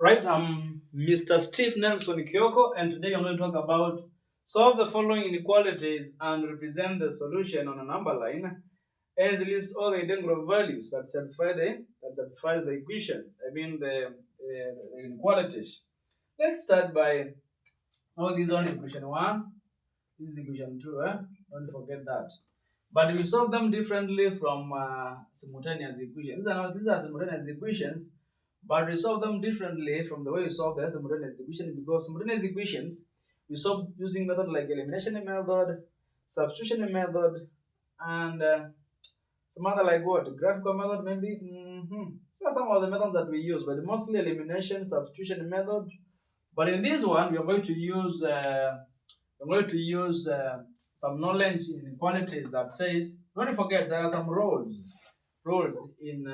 Right, I'm Mr. Steve Nelson Kyoko, and today I'm going to talk about solve the following inequalities and represent the solution on a number line as list all the integral values that satisfies the equation. The inequalities. Let's start by this is on equation one. This is equation two. Don't forget that. But we solve them differently from simultaneous equations. These are simultaneous equations, but we solve them differently from the way we solve the simultaneous equation, because simultaneous equations we solve using method like elimination method, substitution method, and some other like what graphical method maybe. So some of the methods that we use, but mostly elimination, substitution method. But in this one, we are going to use some knowledge in inequalities that says, don't forget there are some rules in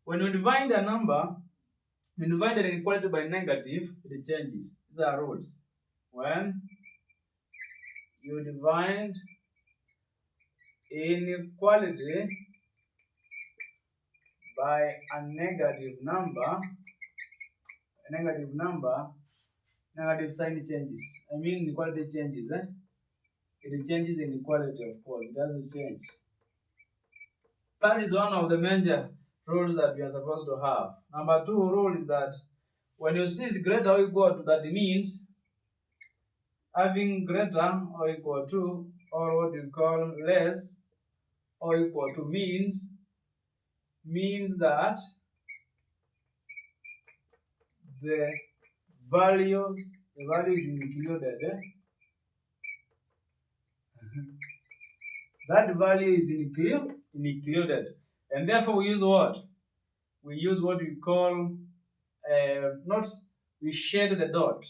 when you divide a number, when you divide an inequality by negative, it changes. These are rules. When you divide inequality by a negative number, negative sign changes. I mean inequality changes. It changes inequality, of course. It doesn't change. That is one of the major rules that we are supposed to have. Number two rule is that when you see is greater or equal to, that means having greater or equal to, or what you call less or equal to, means that the value is included. That value is included, and therefore we use what? We use what we call not we shade the dot.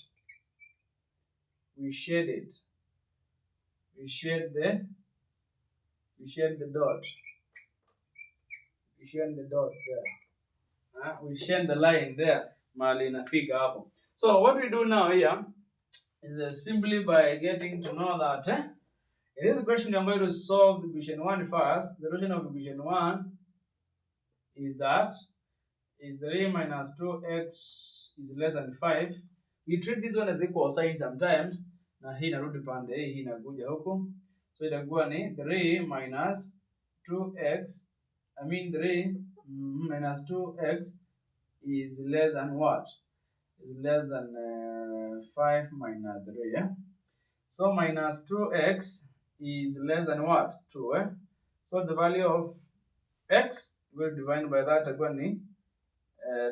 We shade it. We shade the dot. We shade the dot there. We shade the line there. Malina figure hapo. So what we do now here is simply by getting to know that in this question I'm going to solve equation 1 first. The solution of equation 1 is that is 3 minus 2x is less than 5. We treat this one as equal sign sometimes. Na hii narudi pande hii inakuja huku. So itakuwa ni 3 minus 2x. 3 minus 2x is less than what? Is less than 5 minus 3. Yeah? So minus 2x is less than what? 2. So the value of x will divide by that itakuwa ni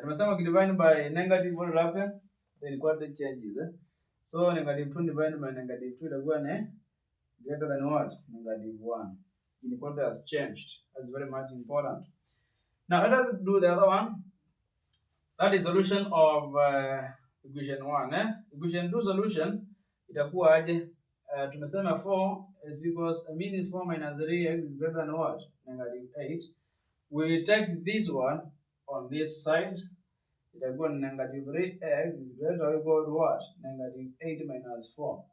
tumesema divide by negative what will happen? The inequality changes. So negative 2 divided by negative 2 itakuwa ni greater than what? Negative 1. Inequality has changed. That's very much important. Now let us do the other one. That is solution of equation 1. Equation 2 solution itakuwa aje? Tumesema 4 is equals 4 minus 3x is greater than what? Negative 8. We take this one on this side. Itakuwa negative 3x is greater or equal to what? Negative 8 minus 4.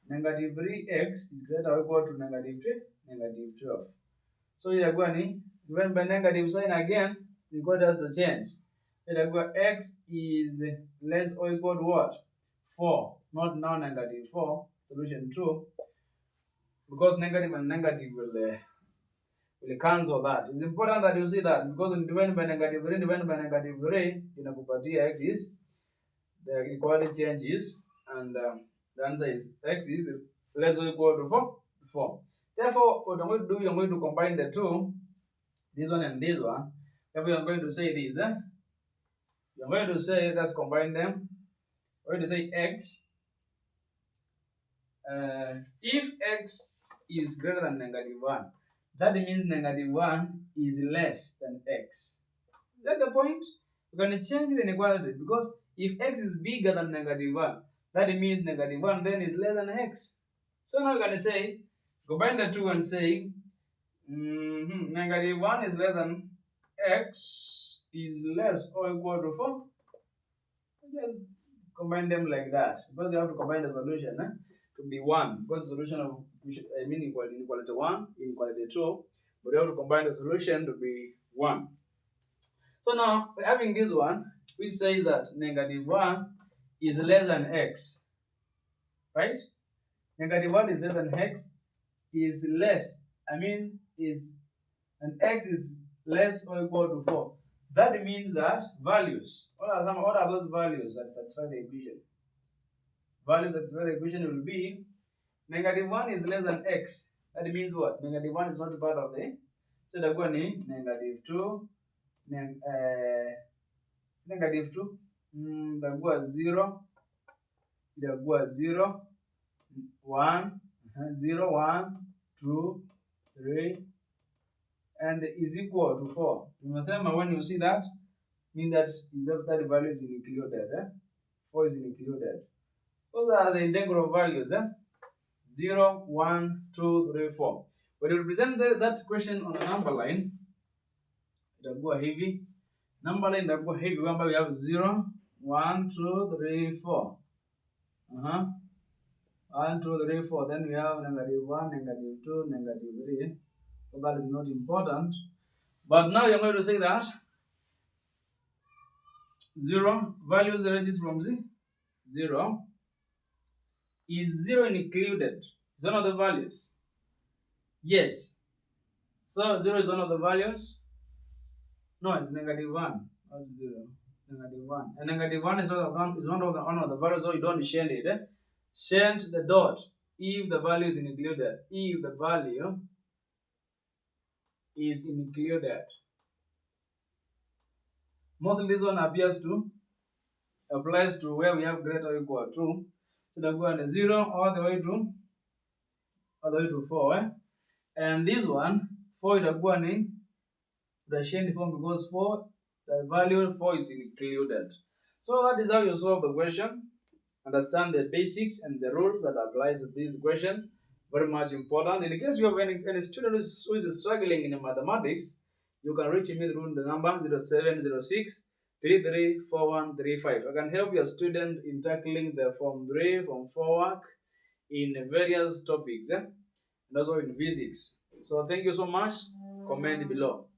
Negative 3x is greater or equal to negative 3, negative 12. So itakuwa ni given by negative sign again, equal has to change. Itakuwa x is less or equal to what? 4, not now negative 4. Solution 2, because negative and negative will cancel that. It's important that you see that, because when divided by negative 3, divided by negative 3, inakupatia x is, the equality changes, and the answer is x is less or equal to 4. Therefore, what I'm going to do, I'm going to combine the two, this one and this one. Therefore, I'm going to say this. I'm going to say, let's combine them. I'm going to say x. If x is greater than negative 1, that means negative 1 is less than x. Is that the point? We're going to change the inequality, because if x is bigger than negative 1, that means negative 1 then is less than x. So now we're going to say, combine the two and say, negative 1 is less than x is less or equal to 4. Just combine them like that, because you have to combine the solution to be 1, because the solution of inequality 1, inequality 2, but you have to combine the solution to be 1. So now, having this one, which says that negative 1 is less than x, right? Negative 1 is less than x is less, is, and x is less or equal to 4. That means that values, what are those values that satisfy the equation? Values that satisfy the equation will be negative 1 is less than x. That means what? Negative 1 is not part of the, so the one is negative 2, negative 2, the 0, the 0, 1, 0, 1, 2, 3, and is equal to 4. When you see that, mean that that value is included. 4 is included. Those are the integral values. 0, 1, 2, 3, 4. When you represent that question on a number line, it will go heavy. Number line that go heavy. Remember, we have 0, 1, 2, 3, 4. 1, 2, 3, 4. Then we have negative 1, negative 2, negative 3. So that is not important. But now you're going to say that 0 values ranges from 0. Is 0 included? It's one of the values. Yes. So 0 is one of the values. No, it's negative 1. Not 0. Negative 1. And negative 1 is one of the values, so you don't shade it. Shade the dot if the value is included. If the value is included. Mostly this one applies to where we have greater or equal to. So the go on 0 all the way to 4. And this one, 4 is the one the chain form because 4, the value 4 is included. So that is how you solve the question. Understand the basics and the rules that applies to this question. Very much important. In case you have any student who is struggling in mathematics, you can reach me through the number 0706 334135. I can help your student in tackling the Form 3, Form 4 work in various topics and also in physics. So thank you so much. Comment below.